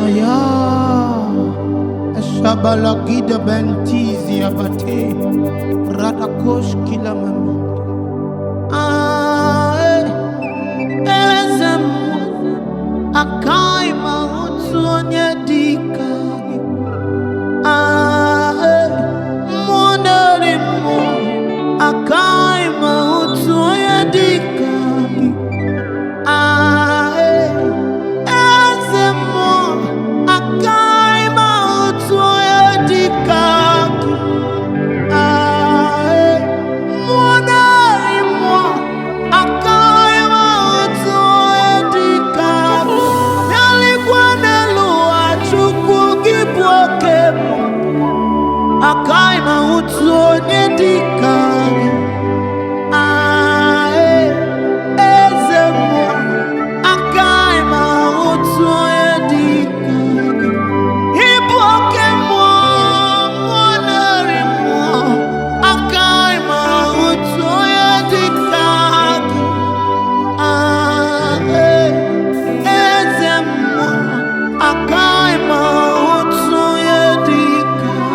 Aya, Shabalagida Bentizi Abate, Radakosh Kilaman. Ezem Akai Mautunya Dikagi. Monarimo Akai Mautunya Dikagi. Akai mautuonye dikagi. Ezemo akai mautuonye dikagi. Iboke mo monari mo akai mautuonye dikagi. Ezemo akai mautuonye dikagi.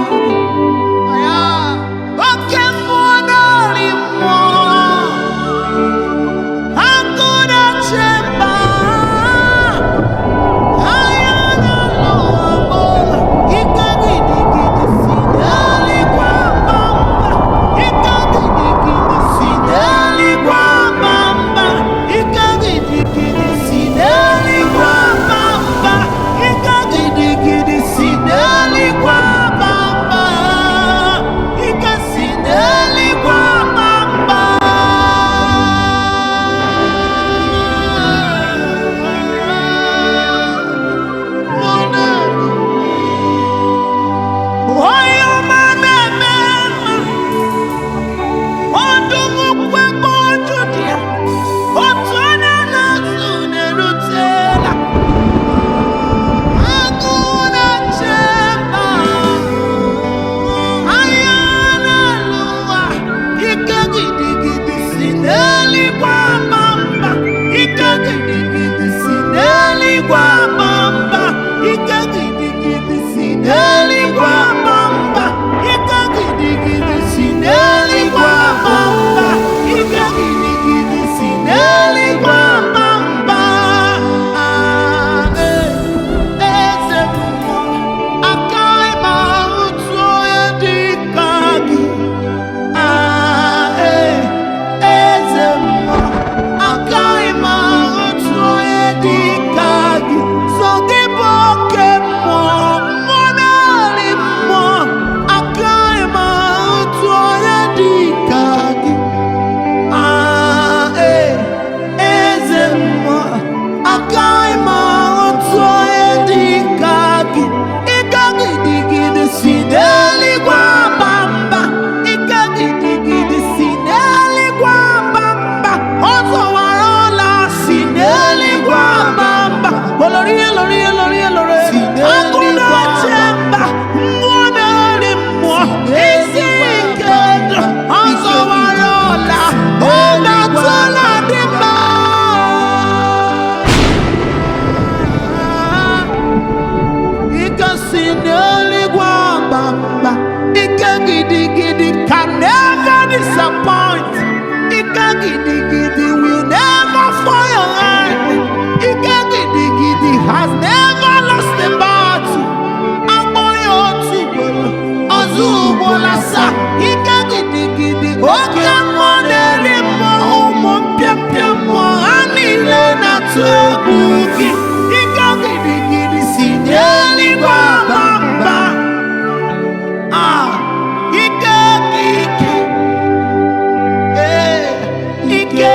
Can never disappoint. Ikagidi will never fall your hand. Ikagidi has never lost a battle. Amoyo tubolo, ozubola sa. Ikagidi oke monere mo umo pia mo anile na tubuki. Ikagidi sinyeli baba. Ike